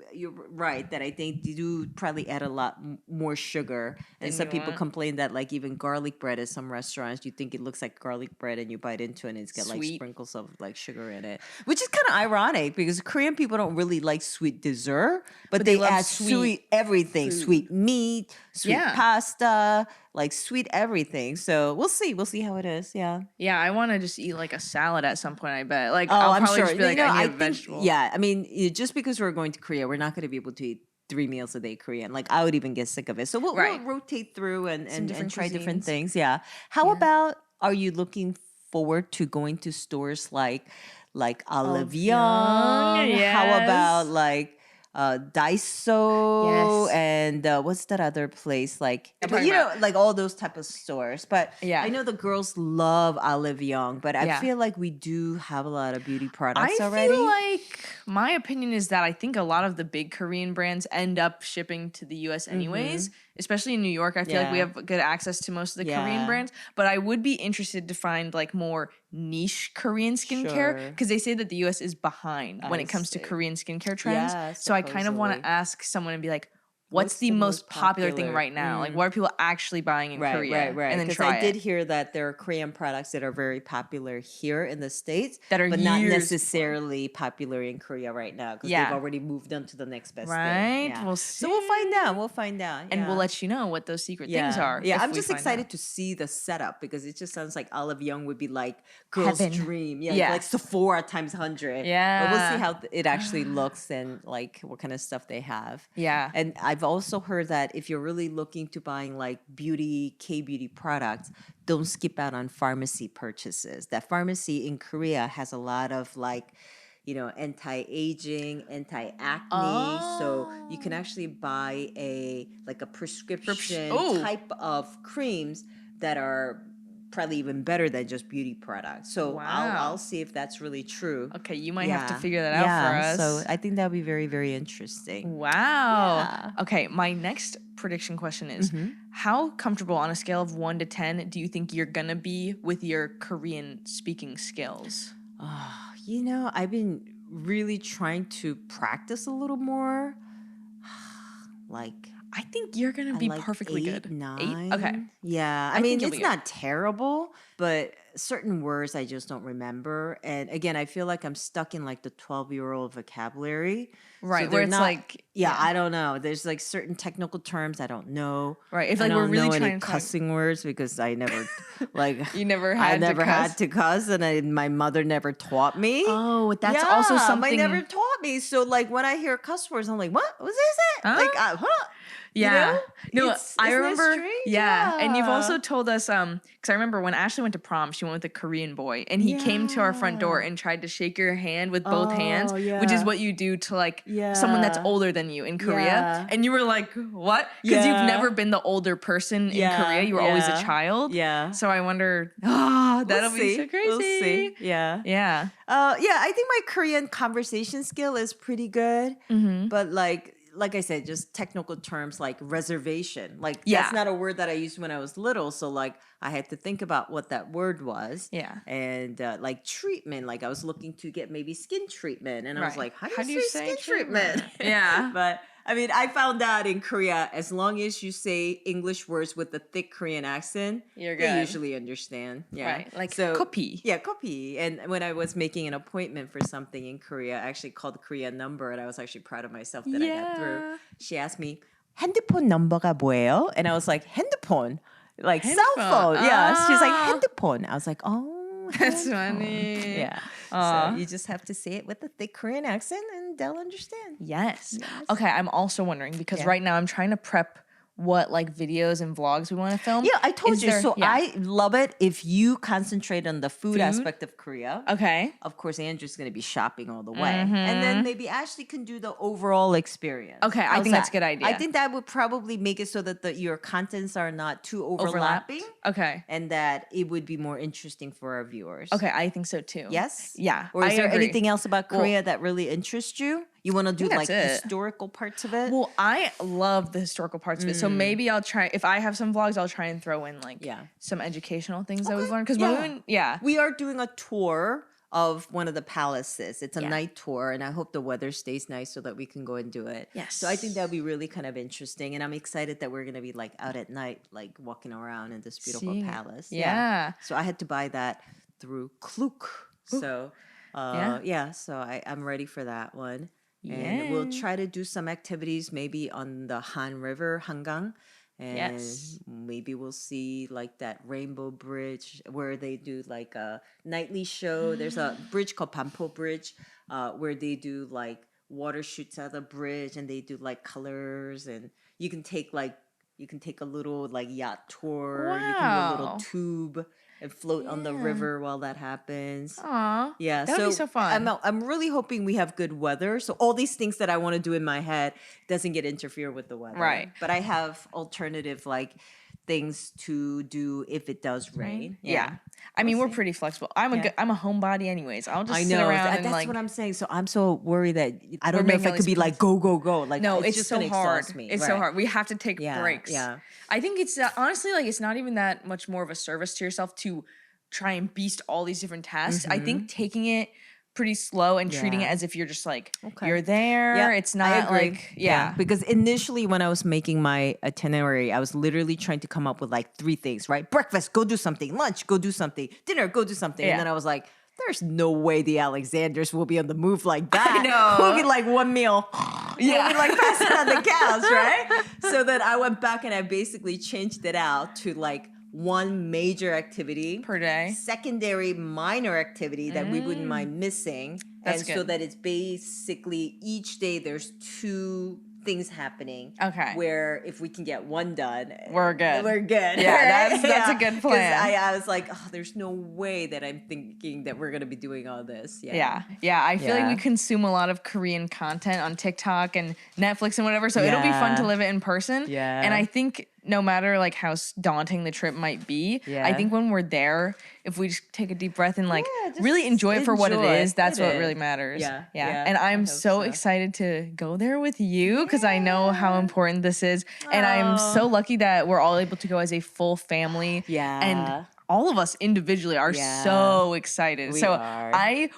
right that I think you do probably add a lot more sugar, and some you people want. complain that like even garlic bread at some restaurants, you think it looks like garlic bread, and you bite into it, and it's got like Sweet. sprinkles of like sugar in it, which is kind of ironic because Korean people don't really like sweet dessert, but they they love add sweet sweet everything, food. sweet meat, sweet Yeah. pasta, like sweet everything. So we'll see how it is. Yeah. Yeah, I want to just eat like a salad at some point, I bet. Like, Oh, I'll I'm probably sure. just be like, I need a think, vegetable. yeah, I mean, just because we're going to Korea, we're not going to be able to eat 3 meals a day Korean. Like, I would even get sick of it. So we'll Right. rotate through and different try different cuisines. things. Yeah. How about, are you looking forward to going to stores like Olive Young? Yes. How about like Daiso Yes. and what's that other place like? I'm But talking about- like all those type of stores. But Yeah. I know the girls love Olive Young, but I Yeah. feel like we do have a lot of beauty products I already. feel like my opinion is that I think a lot of the big Korean brands end up shipping to the US anyways, especially in New York. I feel like we Yeah. have good access to most of the Korean Yeah. brands, but I would be interested to find like more niche Korean skincare Sure. because they say that the US is behind when I it comes to see. Korean skincare trends. Yeah, So I kind of want supposedly. to ask someone and be like, what's the most popular thing popular? right now? Like, what are people actually buying in Korea? Right. And then Because try I did it. hear that there are Korean products that are very popular here in the States That are but not years necessarily popular in Korea right now because Yeah. they've already moved on to the next best Right? thing. Yeah. We'll So we'll find out. And yeah. we'll let you know what those secret things are. Yeah, if I'm we just find excited out. to see the setup because it just sounds like Olive Young would be like girl's Heaven. dream. Yeah, Yeah. like Sephora times 100. Yeah. But we'll see how it actually looks and like what kind of stuff they have. Yeah. And I've also heard that if you're really looking to buying like K-beauty products, don't skip out on pharmacy purchases. That pharmacy in Korea has a lot of like anti-aging, anti-acne. So you can actually buy a prescription Oh. type of creams that are probably even better than just beauty products. So Wow. I'll see if that's really true. Okay, you might have to figure that out for us. So I think that would be very, very interesting. Wow. Yeah. Okay, my next prediction question is Mm-hmm. how comfortable on a scale of 1 to 10 do you think you're going to be with your Korean speaking skills? I've been really trying to practice a little more. Like I think you're going to be like perfectly 8, good. 9. 8? Okay. Yeah. I think mean, you'll it's be good. not terrible, but certain words I just don't remember. And again, I feel like I'm stuck in like the 12-year-old vocabulary. Right, So where they're it's not- like- yeah, yeah. I don't know. There's like certain technical terms I don't know. Right, if, I like, we're don't really know any trying to talk- cussing words because I never like You never I had to never cuss? had to cuss, and my mother never taught me. Oh, that's also Yeah, something- My never taught me. So like when I hear cuss words, I'm like, what? What's this? Huh? Like, huh? Yeah. No, It's- I isn't it remember. strange? Yeah. And you've Yeah. also told us, because I remember when Ashley went to prom, she went with a Korean boy, and he came to our front door and tried to shake your hand with both hands, which is yeah. what you do to like someone that's Yeah. older than you in Korea. Yeah. And you were like, what? Because Yeah. you've never been the older person in Yeah, Korea. You were always a yeah, child. yeah. So I wonder, that'll We'll be see. so crazy. We'll see. Yeah. Yeah. Yeah, I think my Korean conversation skill is pretty good. Mm-hmm. But like like I said, just technical terms like reservation. Like Yeah. that's not a word that I used when I was little. So like I had to think about what that word was. Yeah. And like treatment, like I was looking to get maybe skin treatment. And I was Right. like, how do you say skin treatment? Yeah. But I mean, I found out in Korea, as long as you say English words with a thick Korean accent, You're they good. usually understand. Yeah. Right, like so, kopi. Yeah, kopi. And when I was making an appointment for something in Korea, I actually called the Korean number, and I was actually proud of myself that I got through. Yeah. She asked me, 핸드폰 넘버가 뭐예요? And I was like, 핸드폰. Like cell Handphone. phone. Yeah. She's like, Ah. 핸드폰. I was like, oh. That's handphone." funny. Yeah. Aw. So you just have to say it with a thick Korean accent and they'll understand. Yes. Okay, I'm also wondering because Yeah. right now I'm trying to prep what like videos and vlogs we want to film. Yeah, I told Is you. there- So yeah. I love it if you concentrate on the food aspect of Korea. Okay. Of course, Andrew's going to be shopping all the way. And then maybe Ashley can do the overall experience. Okay, I How's think that's a that? good idea. I think that would probably make it so that your contents are not too overlapping. Okay. And that it would be more interesting for our viewers. Okay, I think so too. Yes? Yeah. Or is I there agree. anything else about Korea that really interests you? You want to do think like that's it. historical parts of it? Well, I love the historical parts of it. So maybe I'll try if I have some vlogs, I'll try and throw in like some educational things that we've learned. Because We are doing a tour of one of the palaces. It's a night tour, and I hope the weather stays nice so that we can go and do it. Yes. So I think that'll be really kind of interesting, and I'm excited that we're gonna be like out at night, like walking around in this beautiful Seeing it. palace. Yeah. So I had to buy that through Klook. So so I'm ready for that one. And we'll try to do some activities maybe on the Han River, Hangang. And maybe we'll see like that rainbow bridge where they do like a nightly show. There's a bridge called Pampo Bridge where they do like water shoots out of the bridge and they do like colors and you can take a little like yacht tour. You can do a little Wow. tube and float on the river while that happens. Aw. Yeah, That would be so fun. I'm really hoping we have good weather. So all these things that I want to do in my head doesn't get interfere with the weather. Right. But I have alternative like things to do if it does rain. Yeah. I mean, we're pretty flexible. I'm a homebody anyways. I'll just sit around and that's like what I'm saying. So I'm so worried that I don't We're know if I making could be all like go go go. Like no, it's it's just so gonna hard. exhaust me. It's so Right. hard. We have to take breaks. Yeah. I think it's honestly like it's not even that much more of a service to yourself to try and beast all these different tasks. I think taking it pretty slow and treating it as if you're just like you're there. Yeah, It's I not agree. like because initially when I was making my itinerary, I was literally trying to come up with like 3 things, right? Breakfast, go do something. Lunch, go do something. Dinner, go do something. Yeah. And then I was like, there's no way the Alexanders will be on the move like that. I know. We'll be like one meal. Yeah. We'll be like passing on the cows, right? So then I went back and I basically changed it out to like one major activity per day. secondary minor activity that we wouldn't mind missing. That's and so good. that it's basically each day there's 2 things happening. Okay. Where if we can get one done, We're good. We're good. Yeah, right? that's a good 'Cause plan. I was like, oh, there's no way that I'm thinking that we're gonna be doing all this. Yeah. I feel like Yeah. we consume a lot of Korean content on TikTok and Netflix and whatever. So it'll be fun to live it in person. Yeah. And I think no matter like how daunting the trip might be, I think when we're there, if we just take a deep breath and like just really enjoy it for what it enjoy. is, that's It what is. really matters. Yeah. And I I'm hope so so. excited to go there with you because I know how important this is. And I'm so lucky that we're all able to go as a full family. Yeah. And all of us individually are Yeah. so excited. We so are.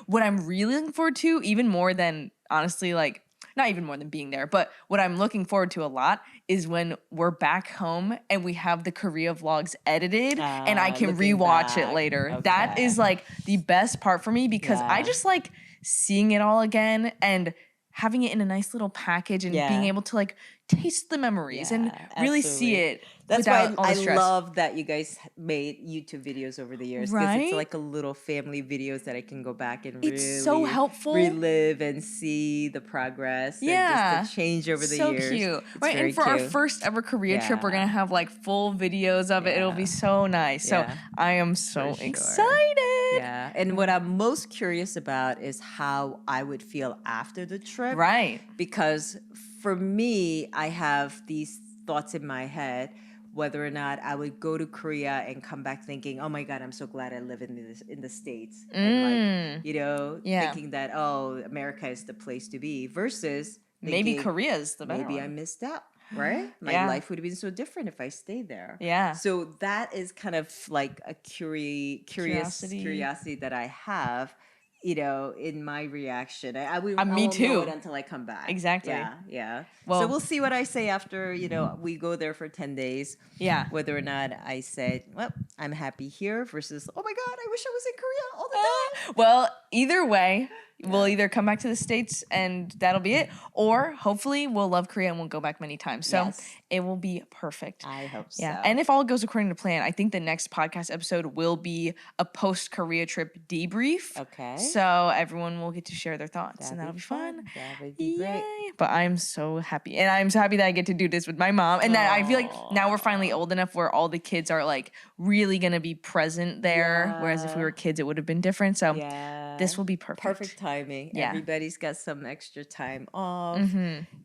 what I'm really looking forward to, even more than honestly, like not even more than being there, but what I'm looking forward to a lot is when we're back home and we have the Korea vlogs edited and I can looking rewatch it back. later. That Okay. is like the best part for me because I just like seeing it all again and having it in a nice little package and being able to like taste the memories and really see absolutely. it. That's without why all the I stress. love that you guys made YouTube videos over the years. Because Right? it's like a little family videos that I can go back and It's really so helpful. relive and see the progress. Yeah. And just the change over the so years. cute. It's Right. very And for our cute. first ever Korea trip, we're Yeah. gonna have like full videos of it. It'll be so nice. So Yeah. I am so For sure. excited. Yeah. And what I'm most curious about is how I would feel after the trip. Right. Because for me, I have these thoughts in my head whether or not I would go to Korea and come back thinking, oh my God, I'm so glad I live in the States. And like, Yeah. thinking that, oh, America is the place to be versus maybe thinking, Korea is the better maybe I one. missed out, right? My Yeah. life would have been so different if I stayed there. Yeah. So that is kind of like a curiosity that I have, in my reaction. I Me won't know too. it until I come back. Exactly. Yeah. Well- so we'll see what I say after, we go there for 10 days. Yeah. Whether or not I said, well, I'm happy here versus, oh my God, I wish I was in Korea all the time. Well, either way, we'll either come back to the States and that'll be it, or hopefully we'll love Korea and we'll go back many times. So Yes. it will be perfect. I hope Yeah. so. And if all goes according to plan, I think the next podcast episode will be a post-Korea trip debrief. Okay. So everyone will get to share their thoughts and that'll be fun. That would be great. Yay. But I'm so happy. And I'm so happy that I get to do this with my mom. And that I feel like now we're finally old enough where all the kids are like really going to be present there. Whereas if we were kids, it would have been different. So this will be perfect. Perfect timing. Yeah. Everybody's got some extra time off,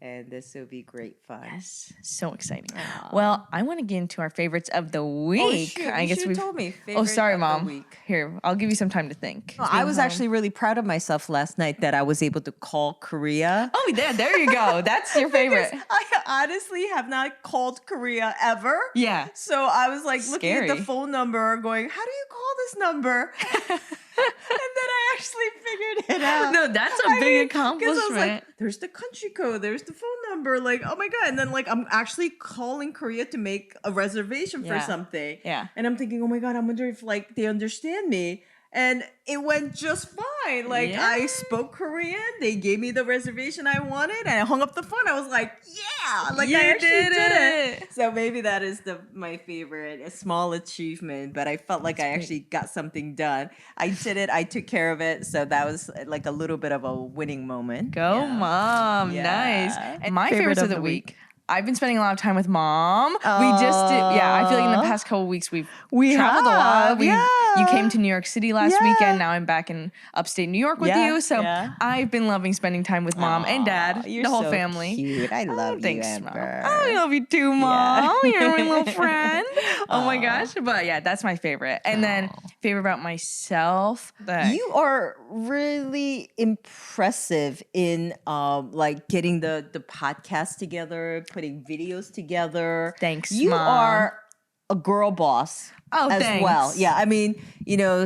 and this will be great fun. Yes. So exciting. Well, I want to get into our favorites of the week. shoot, I you guess should've we've told me. Oh, Favorite sorry, of the Mom. week. Here, I'll give you some time to think. I was actually really proud of myself last night that I was able to call Korea. Oh, there you go. That's your favorite. I honestly have not called Korea ever. Yeah. So I was like looking at the Scary. phone number, going, "How do you call this number?" And then I actually figured it out. No, that's a big Because I accomplishment. was like, there's the country code, there's the phone number, like, oh my God. And then like I'm actually calling Korea to make a reservation for Yeah. something. Yeah. And I'm thinking, oh my God, I wonder if like they understand me. And it went just fine. Like Yeah. I spoke Korean, they gave me the reservation I wanted, and I hung up the phone. I was like, yeah, like You I actually did did it. it. So maybe that is my favorite, a small achievement, but I felt like I actually got something done. I did it, I took care of it. So that was like a little bit of a winning moment. Go, Yeah. Mom. Yeah. Nice. And my Favorite favorites of of the the week. week. I've been spending a lot of time with Mom. We just did, I feel like in the past couple weeks we traveled a lot. have, yeah. You came to New York City last Yeah. weekend. Now I'm back in upstate New York with Yeah, you. So yeah. I've been loving spending time with Mom and Dad, You're the whole so family. Cute. I love you, Thanks, Amber. Mom. I love you too, Mom. Yeah. You're my little friend. Oh my gosh. But yeah, that's my favorite. And then favorite about myself. You are really impressive in like getting the podcast together, putting videos together. Thanks, You Mom. are a girl boss. Oh, as thanks. well. Yeah, I mean,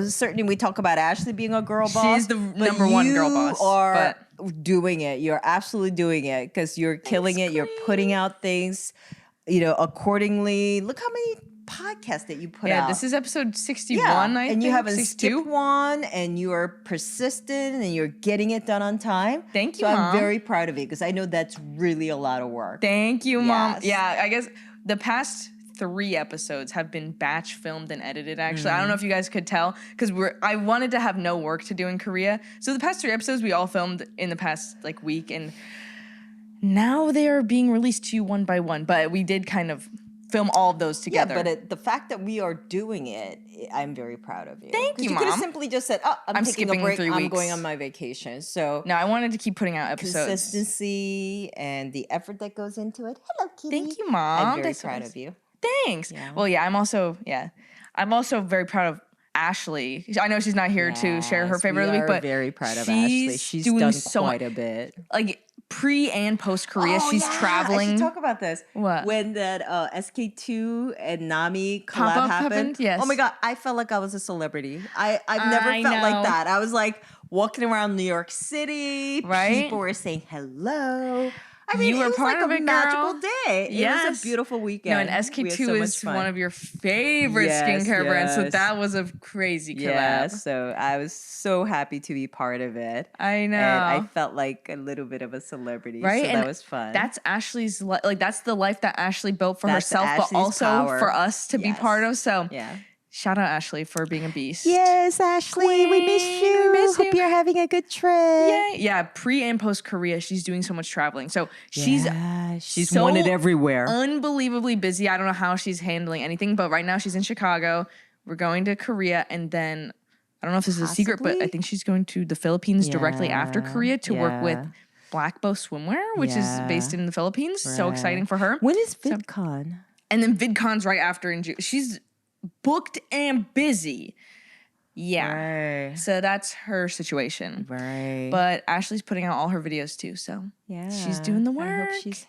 certainly we talk about Ashley being a girl boss. She's the but number one girl you boss, are doing it. You're absolutely doing it because you're killing it. You're putting out things, accordingly. Look how many podcasts that you put out. Yeah, this is episode 61, Yeah, I think. and you haven't 62. skipped one, and you are persistent, and you're getting it done on time. Thank you, So Mom. I'm very proud of you because I know that's really a lot of work. Thank you, Mom. Yes. Yeah, I guess the past 3 episodes have been batch filmed and edited, actually. I don't know if you guys could tell because I wanted to have no work to do in Korea. So the past 3 episodes we all filmed in the past week, and now they are being released to you one by one. But we did kind of film all of those together. Yeah, but the fact that we are doing it, I'm very proud of you. Thank 'Cause you, You could have Mom. simply just said, "Oh, I'm taking skipping a break. 3 I'm weeks." going on my vacation." So No, I wanted to keep putting out episodes. consistency and the effort that goes into it. Hello, kitty. Thank you, Mom. I'm very That's so proud nice. of you. Thanks. Well, yeah, I'm also very proud of Ashley. I know she's not here to share her Yes, favorite of the we week, are but very proud of Ashley. She's doing done so quite much. a bit. Like pre and post Korea, Oh, she's yeah, traveling. I should talk about this. What? When that SK2 and Nami collab Pop-up happened? happened? Yes. Oh my God, I felt like I was a celebrity. I've never I felt know. like that. I was like walking around New York City. Right? People were saying hello. I mean, You were it was part like of a it, magical girl. day. It Yes. was a beautiful weekend. No, and We had SK2 so much is fun. one of your favorite Yes, skincare brands, so yes. that was a crazy collab. Yeah, so I was so happy to be part of it. I know. And I felt like a little bit of a celebrity. Right? So And that was fun. That's Ashley's that's the life that Ashley built for That's herself, but Ashley's also power. for us to be Yes. part of. So yeah. shout out Ashley for being a beast. Yes, Ashley, we miss Queen, you. we miss Hope you. you're having a good trip. Yay. Yeah, pre and post Korea, she's doing so much traveling. So she's so wanted everywhere. unbelievably busy. I don't know how she's handling anything, but right now she's in Chicago. We're going to Korea, and then I don't know if this is a secret, but I Possibly. think she's going to the Philippines directly after Yeah, Korea to work with yeah. Black Bow Swimwear, which is Yeah. based in the Philippines. So Right. exciting for her. When is VidCon? And then VidCon's right after in June. She's booked and busy. Yeah. Right. So that's her situation. Right. But Ashley's putting out all her videos too, so yeah, she's doing the work. I hope she's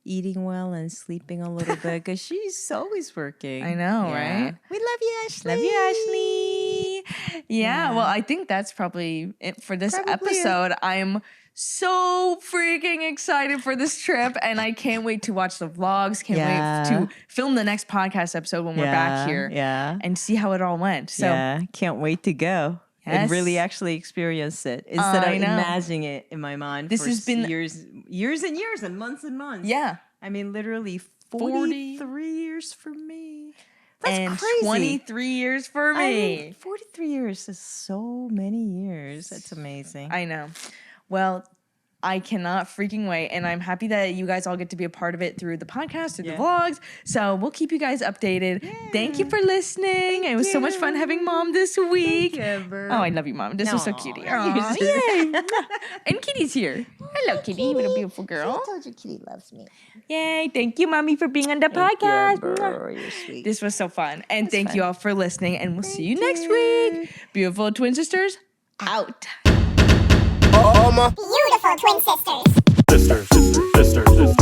eating well and sleeping a little bit because she's always working. I know, right? We love you, Ashley. Love you, Ashley. Yeah, well, I think that's probably it for this episode. I'm so freaking excited for this trip, and I can't wait to watch the vlogs. Can't wait to film the next podcast episode when we're back here. Yeah. And see how it all went. So Can't wait to go. And really actually experience it instead of imagining it in my mind. This has been years and years and months and months. Yeah. I mean, literally 43 years for me. That's and crazy. 23 years for me. I mean, 43 years is so many years. That's amazing. I know. Well, I cannot freaking wait. And I'm happy that you guys all get to be a part of it through the podcast, through the vlogs. So we'll keep you guys updated. Yeah. Thank you for listening. It was so much fun having Mom this week. Oh, I love you, Mom. This was so cutie. Yay. And Kitty's here. Hello, Kitty. What a beautiful girl. I told you Kitty loves me. Yay. Thank you, Mommy, for being on the podcast. You're sweet. This was so fun. And thank you all for listening. And we'll see you next week. Beautiful Twin Sisters, out. Beautiful twin sisters. Sisters.